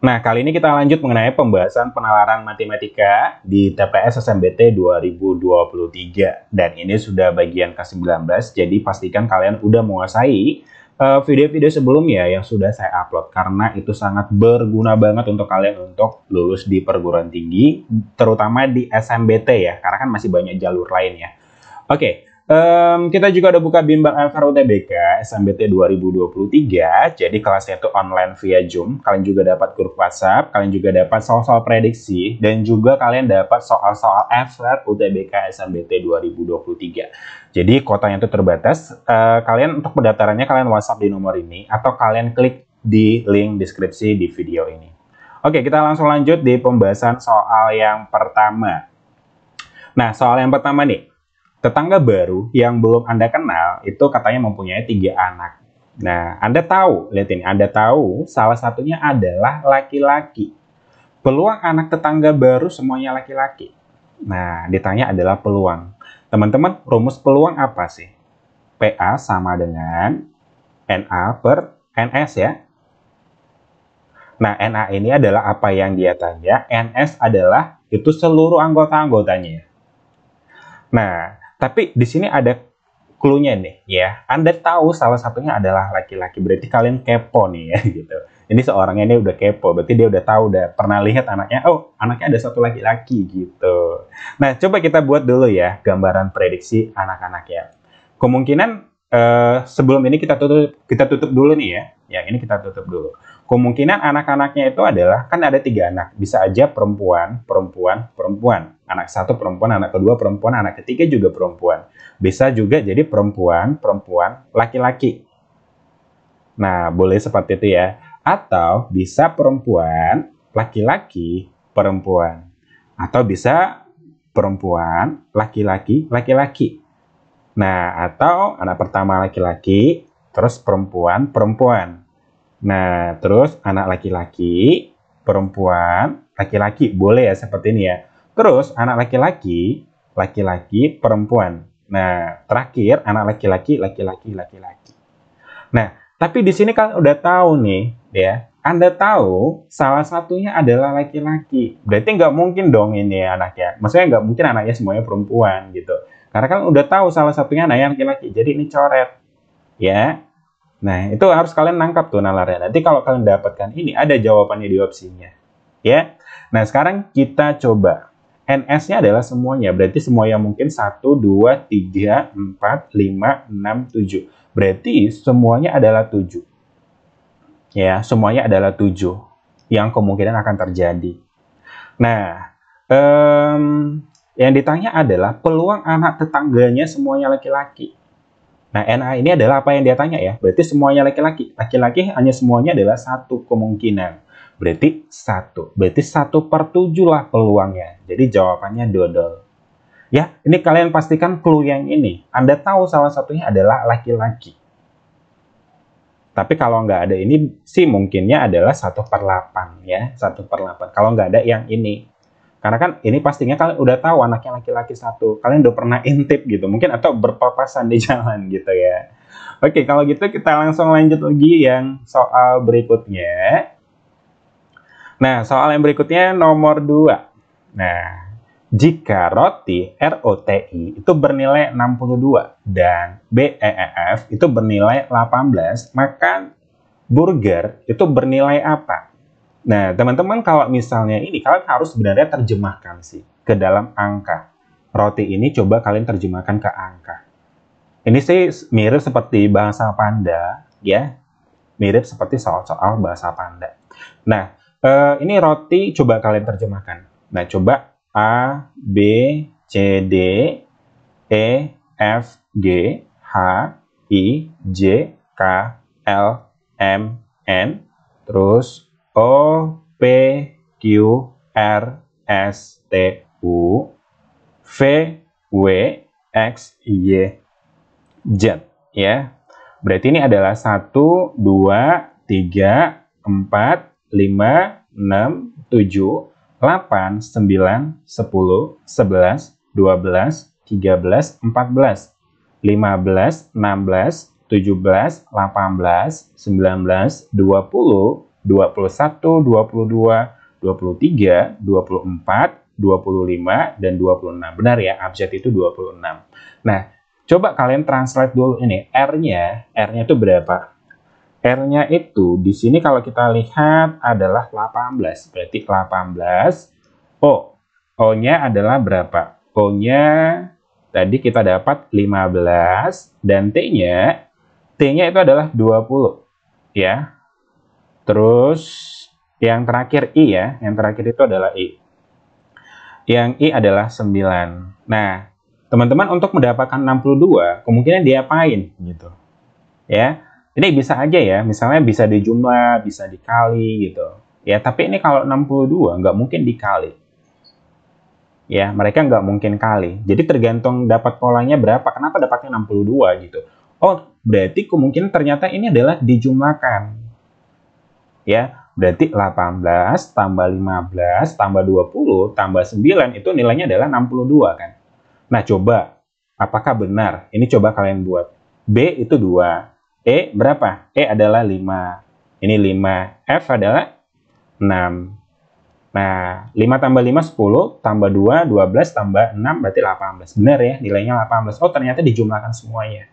Nah, kali ini kita lanjut mengenai pembahasan penalaran matematika di TPS SNMPT 2023. Dan ini sudah bagian ke-19, jadi pastikan kalian udah menguasai video-video sebelumnya yang sudah saya upload. Karena itu sangat berguna banget untuk kalian untuk lulus di perguruan tinggi, terutama di SNMPT ya, karena kan masih banyak jalur lain ya. Oke. Kita juga udah buka bimbel MFR UTBK SNMPT 2023. Jadi kelasnya itu online via Zoom. Kalian juga dapat grup WhatsApp, kalian juga dapat soal-soal prediksi, dan juga kalian dapat soal-soal MFR UTBK SNMPT 2023. Jadi kuotanya itu terbatas. Kalian untuk pendaftarannya kalian WhatsApp di nomor ini atau kalian klik di link deskripsi di video ini. Oke, kita langsung lanjut di pembahasan soal yang pertama. Nah, soal yang pertama nih. Tetangga baru yang belum Anda kenal itu katanya mempunyai 3 anak. Nah, Anda tahu, lihat ini, Anda tahu salah satunya adalah laki-laki. Peluang anak tetangga baru semuanya laki-laki. Nah, ditanya adalah peluang. Teman-teman, rumus peluang apa sih? PA sama dengan NA per NS ya. Nah, NA ini adalah apa yang dia tanya, NS adalah itu seluruh anggota-anggotanya. Nah, tapi di sini ada clue-nya nih ya. Anda tahu salah satunya adalah laki-laki. Berarti kalian kepo nih ya gitu. Ini seorangnya ini udah kepo. Berarti dia udah tahu, udah pernah lihat anaknya. Oh, anaknya ada satu laki-laki gitu. Nah, coba kita buat dulu ya gambaran prediksi anak-anak ya. Kemungkinan sebelum ini kita tutup dulu nih ya. Ya, ini kita tutup dulu. Kemungkinan anak-anaknya itu adalah, kan ada 3 anak. Bisa aja perempuan, perempuan, perempuan. Anak 1 perempuan, anak kedua perempuan, anak ketiga juga perempuan. Bisa juga jadi perempuan, perempuan, laki-laki. Nah, boleh seperti itu ya. Atau bisa perempuan, laki-laki, perempuan. Atau bisa perempuan, laki-laki, laki-laki. Nah, atau anak pertama laki-laki, terus perempuan, perempuan. Nah, terus anak laki-laki, perempuan, laki-laki. Boleh ya seperti ini ya. Terus anak laki-laki, laki-laki, perempuan. Nah, terakhir anak laki-laki, laki-laki, laki-laki. Nah, tapi di sini kan udah tahu nih ya. Anda tahu salah satunya adalah laki-laki. Berarti nggak mungkin dong ini anaknya. Maksudnya nggak mungkin anaknya semuanya perempuan gitu. Karena kan udah tahu salah satunya anaknya laki-laki. Jadi ini coret. Ya. Nah, itu harus kalian nangkap tuh nalarnya. Nanti kalau kalian dapatkan ini, ada jawabannya di opsinya. Ya. Nah, sekarang kita coba. NS-nya adalah semuanya. Berarti semua yang mungkin 1, 2, 3, 4, 5, 6, 7. Berarti semuanya adalah 7. Ya, semuanya adalah 7 yang kemungkinan akan terjadi. Nah, yang ditanya adalah peluang anak tetangganya semuanya laki-laki. Nah, NA ini adalah apa yang dia tanya ya. Berarti semuanya laki-laki. Laki-laki hanya semuanya adalah 1 kemungkinan. Berarti 1. Berarti 1/7 lah peluangnya. Jadi jawabannya dodol. Ya, ini kalian pastikan clue yang ini. Anda tahu salah satunya adalah laki-laki. Tapi kalau nggak ada ini sih mungkinnya adalah 1/8 ya. 1/8. Kalau nggak ada yang ini. Karena kan ini pastinya kalian udah tahu anaknya laki-laki 1. Kalian udah pernah intip gitu. Mungkin atau berpapasan di jalan gitu ya. Oke, kalau gitu kita langsung lanjut lagi yang soal berikutnya. Nah, soal yang berikutnya nomor 2. Nah, jika roti ROTI itu bernilai 62 dan BEEF itu bernilai 18, maka burger itu bernilai apa? Nah, teman-teman kalau misalnya ini, kalian harus sebenarnya terjemahkan sih ke dalam angka. Roti ini coba kalian terjemahkan ke angka. Ini sih mirip seperti bahasa Panda, ya. Mirip seperti soal-soal bahasa Panda. Nah, ini roti coba kalian terjemahkan. Nah, coba A, B, C, D, E, F, G, H, I, J, K, L, M, N, terus O, P, Q, R, S, T, U, V, W, X, Y, Z. Ya. Berarti ini adalah 1, 2, 3, 4, 5, 6, 7, 8, 9, 10, 11, 12, 13, 14, 15, 16, 17, 18, 19, 20, 21, 22, 23, 24, 25, dan 26. Benar ya, abjad itu 26. Nah, coba kalian translate dulu ini. R-nya itu berapa? R-nya itu di sini kalau kita lihat adalah 18. Berarti 18. O-nya adalah berapa? O-nya tadi kita dapat 15 dan T-nya itu adalah 20 ya. Terus yang terakhir I ya, yang terakhir itu adalah I. Yang I adalah 9. Nah, teman-teman untuk mendapatkan 62, kemungkinan diapain gitu. Ya. Ini bisa aja ya, misalnya bisa dijumlah, bisa dikali gitu. Ya, tapi ini kalau 62 nggak mungkin dikali. Ya, mereka nggak mungkin kali. Jadi tergantung dapat polanya berapa. Kenapa dapatnya 62 gitu. Oh, berarti kemungkinan ternyata ini adalah dijumlahkan. Ya, berarti 18 tambah 15 tambah 20 tambah 9 itu nilainya adalah 62 kan. Nah, coba apakah benar? Ini coba kalian buat. B itu 2. E berapa? E adalah 5. Ini 5. F adalah 6. Nah, 5 tambah 5, 10. Tambah 2, 12. Tambah 6, berarti 18. Benar ya, nilainya 18. Oh, ternyata dijumlahkan semuanya.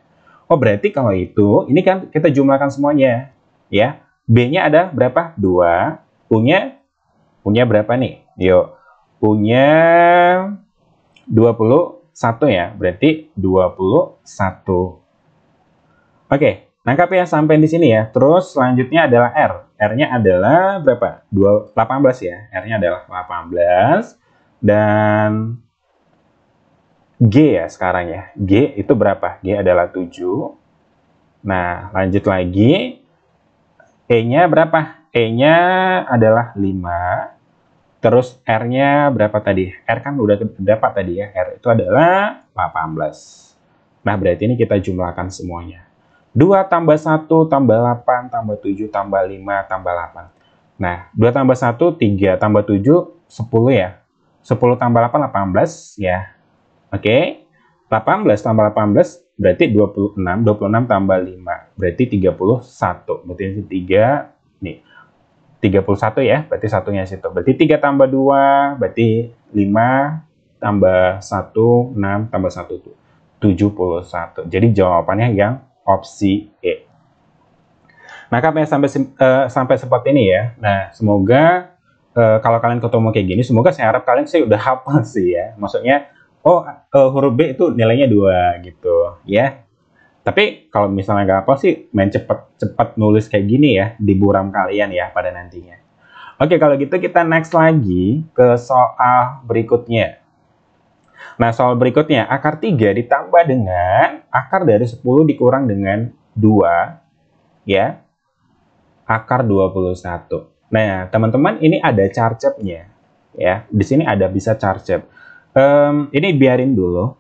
Oh, berarti kalau itu, ini kan kita jumlahkan semuanya. Ya, B-nya ada berapa? 2. U-nya berapa nih? Yuk, U-nya 21 ya, berarti 21. Oke. Nangkap ya sampai di sini ya. Terus selanjutnya adalah R. R-nya adalah berapa? 18 ya. R-nya adalah 18. Dan G ya sekarang ya. G itu berapa? G adalah 7. Nah, lanjut lagi. E-nya berapa? E-nya adalah 5. Terus R-nya berapa tadi? R kan udah dapat tadi ya. R itu adalah 18. Nah, berarti ini kita jumlahkan semuanya. 2 tambah 1 tambah 8 tambah 7 tambah 5 tambah 8. Nah, 2 tambah 1, 3 tambah 7, 10 ya. 10 tambah 8, 18 ya. Oke. 18 tambah 18 berarti 26. 26 tambah 5 berarti 31. Berarti ini 3, nih. 31 ya, berarti satunya situ. Berarti 3 tambah 2, berarti 5 tambah 1, 6 tambah 1, 71. Jadi jawabannya yang opsi E. Nah, sampai seperti ini ya. Nah, semoga kalau kalian ketemu kayak gini, semoga saya harap kalian udah hafal sih ya. Maksudnya, huruf B itu nilainya 2 gitu ya. Tapi kalau misalnya nggak hafal sih, main cepet nulis kayak gini ya di buram kalian ya pada nantinya. Oke, kalau gitu kita next lagi ke soal berikutnya. Nah, soal berikutnya, akar 3 ditambah dengan akar dari 10 dikurang dengan 2, ya, akar 21. Nah, teman-teman, ini ada carcepnya, ya. Di sini ada bisa carcep. Ini biarin dulu.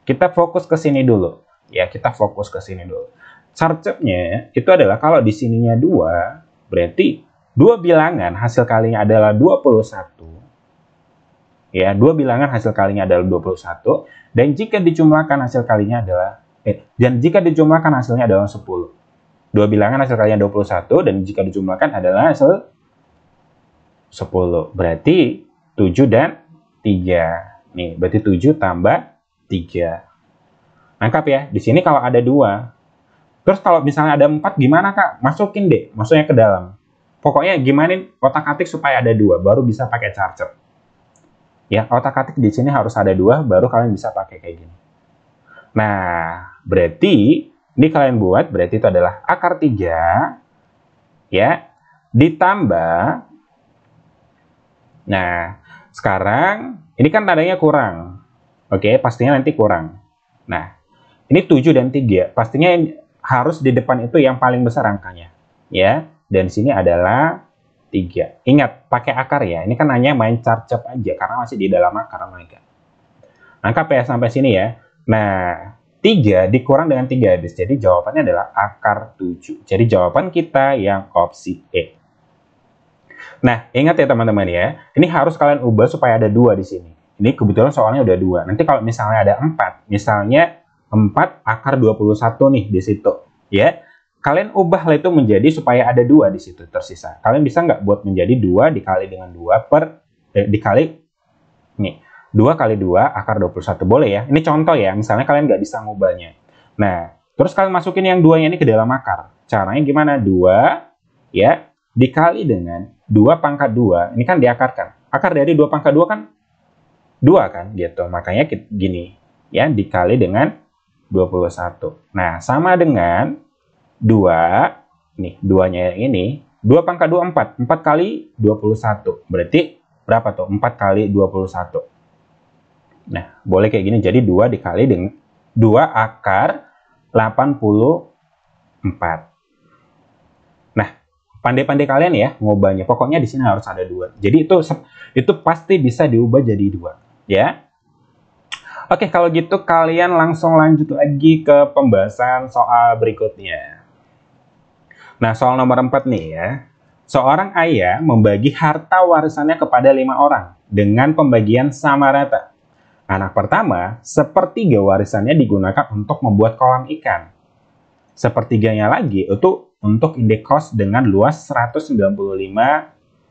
Kita fokus ke sini dulu, ya. Kita fokus ke sini dulu. Carcepnya itu adalah kalau di sininya 2, berarti 2 bilangan hasil kalinya adalah 21. Ya, 2 bilangan hasil kalinya adalah 21 dan jika dijumlahkan hasil kalinya adalah jumlahkan hasilnya adalah 10. 2 bilangan hasil kalinya 21 dan jika dijumlahkan adalah hasil 10. Berarti 7 dan 3. Nih, berarti 7 tambah 3. Nangkap ya? Di sini kalau ada 2. Terus kalau misalnya ada 4 gimana, Kak? Masukin deh, maksudnya ke dalam. Pokoknya gimana otak-atik supaya ada 2 baru bisa pakai carcep. Ya, otak-atik di sini harus ada 2, baru kalian bisa pakai kayak gini. Nah, berarti, ini kalian buat, berarti itu adalah akar 3, ya, ditambah, nah, sekarang, ini kan tandanya kurang. Oke, pastinya nanti kurang. Nah, ini 7 dan 3, pastinya harus di depan itu yang paling besar angkanya. Ya, dan di sini adalah 3. Ingat, pakai akar ya. Ini kan hanya main carcep aja, karena masih di dalam akar mereka. Nangkap ya sampai sini ya. Nah, 3 dikurang dengan 3 habis. Jadi jawabannya adalah akar 7. Jadi jawaban kita yang opsi E. Nah, ingat ya teman-teman ya. Ini harus kalian ubah supaya ada 2 di sini. Ini kebetulan soalnya udah 2. Nanti kalau misalnya ada 4, misalnya 4 akar 21 nih di situ. Ya. kalian ubahlah itu menjadi supaya ada 2 di situ tersisa. Kalian bisa nggak buat menjadi 2 dikali dengan 2 dikali nih 2 kali 2 akar 21. Boleh ya. Ini contoh ya. Misalnya kalian nggak bisa ngubahnya. Nah, terus kalian masukin yang 2-nya ini ke dalam akar. Caranya gimana? 2 ya dikali dengan 2 pangkat 2. Ini kan diakarkan. Akar dari 2 pangkat 2 kan 2 kan gitu. Makanya gini ya, dikali dengan 21. Nah, sama dengan 2 nih, 2-nya yang ini 2 pangkat 2 4. 4 kali 21. Berarti berapa tuh? 4 kali 21. Nah, boleh kayak gini. Jadi 2 dikali dengan 2 akar 84. Nah, pandai-pandai kalian ya ngubahnya. Pokoknya di sini harus ada 2. Jadi itu pasti bisa diubah jadi 2, ya. Oke, kalau gitu kalian langsung lanjut lagi ke pembahasan soal berikutnya. Nah, soal nomor 4 nih ya. Seorang ayah membagi harta warisannya kepada 5 orang dengan pembagian sama rata. Anak pertama, sepertiga warisannya digunakan untuk membuat kolam ikan. Sepertiganya lagi itu untuk indekos dengan luas 195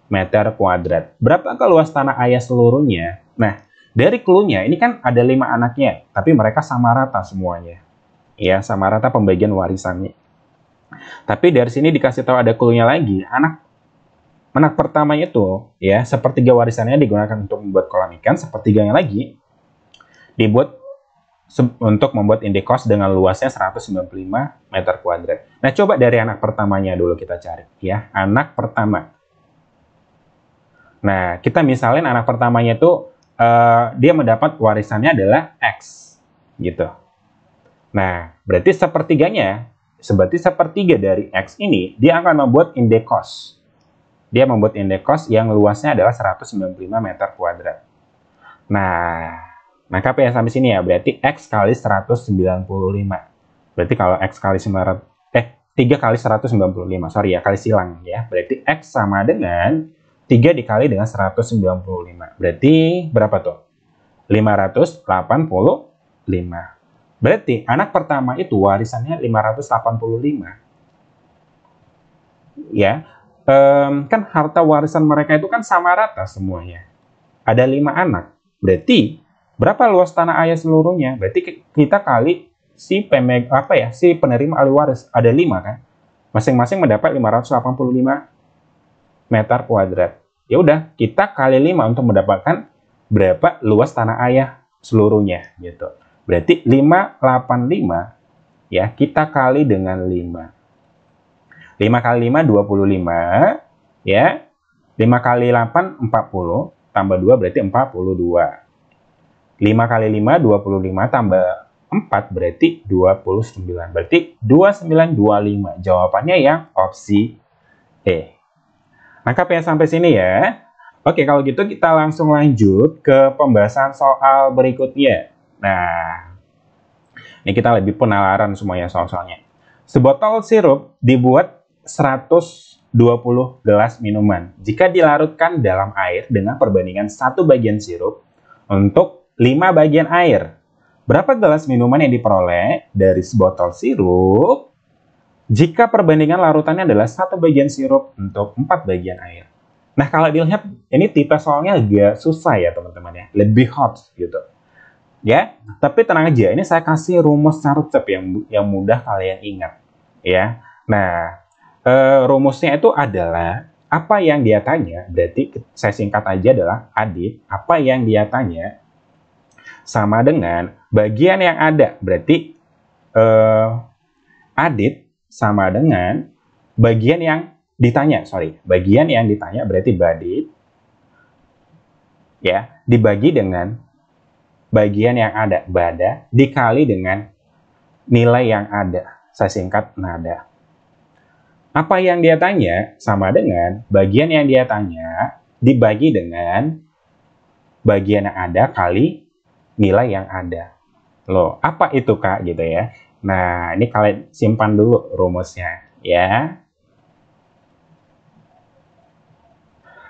meter kuadrat. Berapakah luas tanah ayah seluruhnya? Nah, dari clue-nya ini kan ada 5 anaknya, tapi mereka sama rata semuanya. Ya, sama rata pembagian warisannya. Tapi dari sini dikasih tahu ada clue-nya lagi. Anak pertama itu ya, sepertiga warisannya digunakan untuk membuat kolam ikan, sepertiganya lagi dibuat untuk membuat indekos dengan luasnya 195 meter kuadrat. Nah, coba dari anak pertamanya dulu kita cari ya, anak pertama. Nah, kita misalin anak pertamanya itu dia mendapat warisannya adalah X gitu. Nah, berarti sepertiga dari X ini dia akan membuat indekos. Dia membuat indekos yang luasnya adalah 195 meter kuadrat. Nah, maka P sampai sini ya, berarti X kali 195. Berarti kalau X kali 3 kali 195, sorry ya, kali silang ya. Berarti X sama dengan 3 dikali dengan 195. Berarti berapa tuh? 585. Berarti anak pertama itu warisannya 585. Ya, kan harta warisan mereka itu kan sama rata semuanya. Ada 5 anak. Berarti berapa luas tanah ayah seluruhnya? Berarti kita kali si penerima ahli waris. Ada 5 kan? Masing-masing mendapat 585 meter kuadrat. Ya udah, kita kali 5 untuk mendapatkan berapa luas tanah ayah seluruhnya gitu. Berarti 585 ya, kita kali dengan 5. 5 kali 5 25 ya. 5 kali 8 40 tambah 2 berarti 42. 5 kali 5 25 tambah 4 berarti 29. Berarti 2925. Jawabannya yang opsi E. Lengkap ya sampai sini ya. Oke, kalau gitu kita langsung lanjut ke pembahasan soal berikutnya. Nah, ini kita lebih penalaran semuanya soal-soalnya. Sebotol sirup dibuat 120 gelas minuman. Jika dilarutkan dalam air dengan perbandingan 1 bagian sirup untuk 5 bagian air. Berapa gelas minuman yang diperoleh dari sebotol sirup jika perbandingan larutannya adalah 1 bagian sirup untuk 4 bagian air? Nah, kalau dilihat ini tipe soalnya agak susah ya teman-teman ya. Lebih hot gitu. Ya, tapi tenang aja, ini saya kasih rumus resep yang mudah kalian ingat. Ya, nah rumusnya itu adalah apa yang dia tanya, berarti saya singkat aja adalah Adit, apa yang dia tanya sama dengan bagian yang ada, berarti Adit sama dengan bagian yang ditanya, bagian yang ditanya berarti Badit, ya, dibagi dengan bagian yang ada, Bada, dikali dengan nilai yang ada, saya singkat nada. Apa yang dia tanya sama dengan bagian yang dia tanya dibagi dengan bagian yang ada kali nilai yang ada. Loh, apa itu Kak gitu ya. Nah, ini kalian simpan dulu rumusnya ya.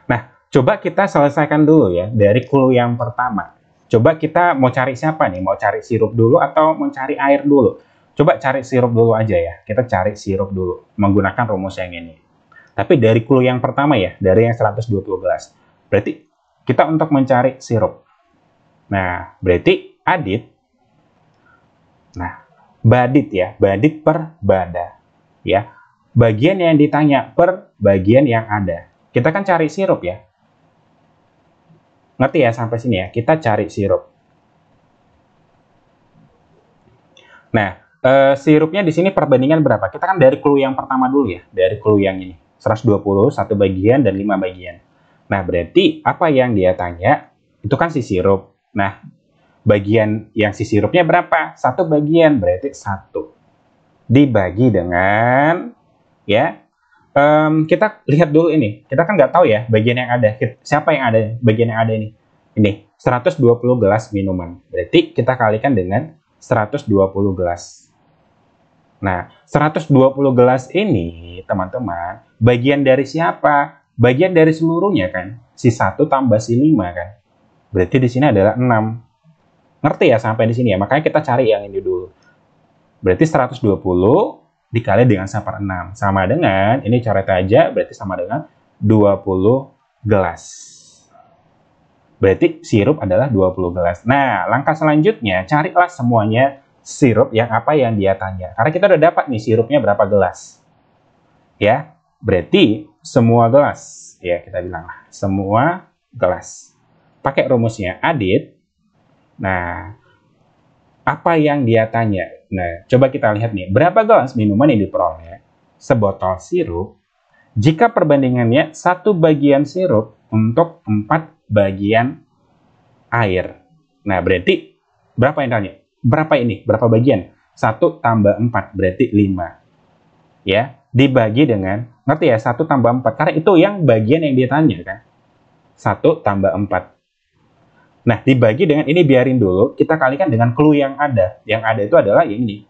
Nah, coba kita selesaikan dulu ya dari clue yang pertama. Coba kita mau cari siapa nih? Mau cari sirup dulu atau mau cari air dulu? Coba cari sirup dulu aja ya. Kita cari sirup dulu menggunakan rumus yang ini. Tapi dari clue yang pertama ya, dari yang 120 gelas. Berarti kita untuk mencari sirup. Nah, berarti adit. Nah, badit ya, badit per bada. Ya, bagian yang ditanya per bagian yang ada. Kita kan cari sirup ya. Ngerti ya sampai sini ya? Kita cari sirup. Nah, sirupnya di sini perbandingan berapa? Kita kan dari clue yang pertama dulu ya, dari clue yang ini. 120, satu bagian dan 5 bagian. Nah, berarti apa yang dia tanya? Itu kan si sirup. Nah, bagian yang si sirupnya berapa? Satu bagian, berarti 1. Dibagi dengan, ya, kita lihat dulu ini. Kita kan nggak tahu ya bagian yang ada. Siapa yang ada? Bagian yang ada ini. Ini, 120 gelas minuman. Berarti kita kalikan dengan 120 gelas. Nah, 120 gelas ini, teman-teman, bagian dari siapa? Bagian dari seluruhnya kan? Si 1 tambah si 5 kan? Berarti di sini adalah 6. Ngerti ya sampai di sini ya? Makanya kita cari yang ini dulu. Berarti 120 dikali dengan 1/6. Sama dengan, ini coret aja, berarti sama dengan 20 gelas. Berarti sirup adalah 20 gelas. Nah, langkah selanjutnya, carilah semuanya sirup yang apa yang dia tanya. Karena kita udah dapat nih sirupnya berapa gelas. Ya, berarti semua gelas. Ya, kita bilang lah, semua gelas. Pakai rumusnya adit. Nah, apa yang dia tanya? Nah, coba kita lihat nih, berapa gelas minuman yang diperoleh sebotol sirup jika perbandingannya 1 bagian sirup untuk 4 bagian air. Nah, berarti berapa yang tanya? Berapa ini? Berapa bagian? 1 tambah 4, berarti 5. Ya, dibagi dengan, ngerti ya, 1 tambah 4. Karena itu yang bagian yang dia tanya kan. 1 tambah 4. Nah, dibagi dengan ini biarin dulu, kita kalikan dengan clue yang ada. Yang ada itu adalah yang ini.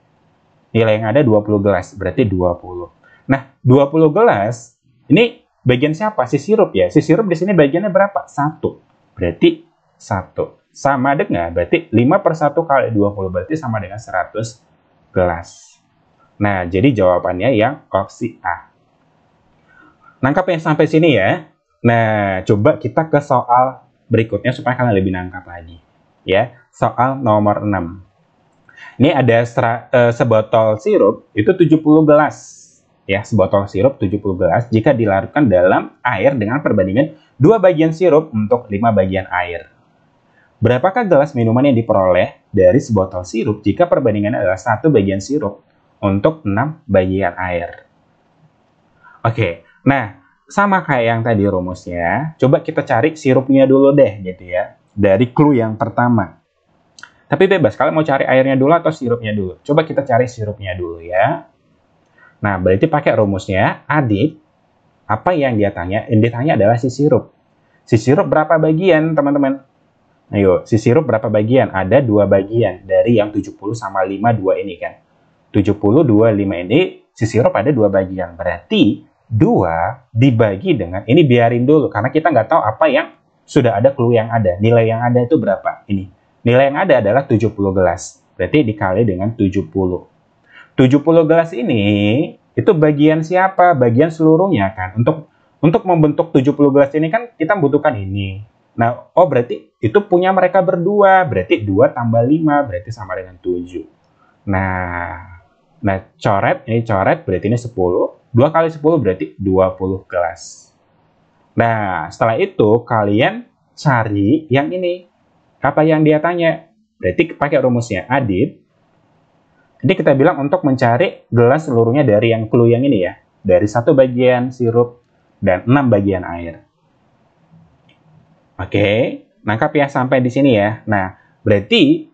Nilai yang ada 20 gelas, berarti 20. Nah, 20 gelas, ini bagian siapa? Si sirup ya. Si sirup di sini bagiannya berapa? 1. Berarti 1. Sama dengan, berarti 5/1 kali 20, berarti sama dengan 100 gelas. Nah, jadi jawabannya yang opsi A. Nangkap yang sampai sini ya. Nah, coba kita ke soal berikutnya supaya kalian lebih nangkap lagi. Ya, soal nomor 6. Ini ada sebotol sirup itu 70 gelas. Ya, sebotol sirup 70 gelas jika dilarutkan dalam air dengan perbandingan 2 bagian sirup untuk 5 bagian air. Berapakah gelas minuman yang diperoleh dari sebotol sirup jika perbandingannya adalah 1 bagian sirup untuk 6 bagian air? Oke, nah sama kayak yang tadi rumusnya, coba kita cari sirupnya dulu deh gitu ya, dari clue yang pertama. Tapi bebas, kalian mau cari airnya dulu atau sirupnya dulu. Coba kita cari sirupnya dulu ya. Nah, berarti pakai rumusnya, adit, apa yang dia tanya? Yang ditanya adalah si sirup. Si sirup berapa bagian, teman-teman? Ayo, si sirup berapa bagian? Ada 2 bagian dari yang 70 sama 5, 2 ini kan. 70, 2, 5 ini, si sirup ada 2 bagian. Berarti 2 dibagi dengan, ini biarin dulu, karena kita nggak tahu apa yang sudah ada clue yang ada. Nilai yang ada itu berapa? Ini. Nilai yang ada adalah 70 gelas. Berarti dikali dengan 70. 70 gelas ini, itu bagian siapa? Bagian seluruhnya kan. Untuk membentuk 70 gelas ini kan kita membutuhkan ini. Nah, oh berarti itu punya mereka berdua. Berarti 2 tambah 5, berarti sama dengan 7. Nah, coret, ini coret, berarti ini 10. 2 kali 10 berarti 20 gelas. Nah, setelah itu kalian cari yang ini. Apa yang dia tanya? Berarti pakai rumusnya adit. Jadi kita bilang untuk mencari gelas seluruhnya dari yang clue yang ini ya. Dari 1 bagian sirup dan 6 bagian air. Oke, nangkap ya sampai di sini ya. Nah, berarti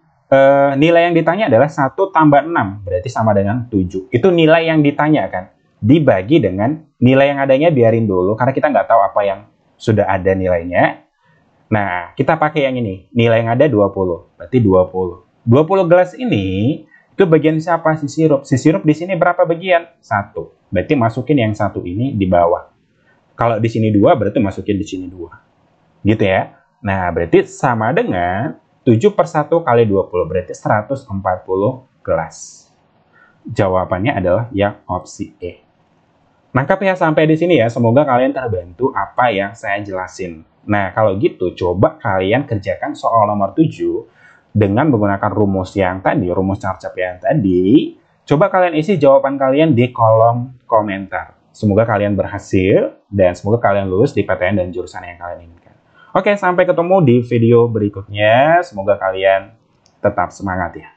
nilai yang ditanya adalah 1 tambah 6. Berarti sama dengan 7. Itu nilai yang ditanya kan. Dibagi dengan nilai yang adanya biarin dulu. Karena kita nggak tahu apa yang sudah ada nilainya. Nah, kita pakai yang ini. Nilai yang ada 20. Berarti 20. 20 gelas ini, itu bagian siapa? Si sirup. Si sirup di sini berapa bagian? 1. Berarti masukin yang 1 ini di bawah. Kalau di sini 2, berarti masukin di sini 2. Gitu ya. Nah, berarti sama dengan 7/1 kali 20. Berarti 140 gelas. Jawabannya adalah yang opsi E. Nangkap ya sampai di sini ya, semoga kalian terbantu apa yang saya jelasin. Nah, kalau gitu coba kalian kerjakan soal nomor 7 dengan menggunakan rumus yang tadi, rumus carcap yang tadi. Coba kalian isi jawaban kalian di kolom komentar. Semoga kalian berhasil dan semoga kalian lulus di PTN dan jurusan yang kalian inginkan. Oke, sampai ketemu di video berikutnya. Semoga kalian tetap semangat ya.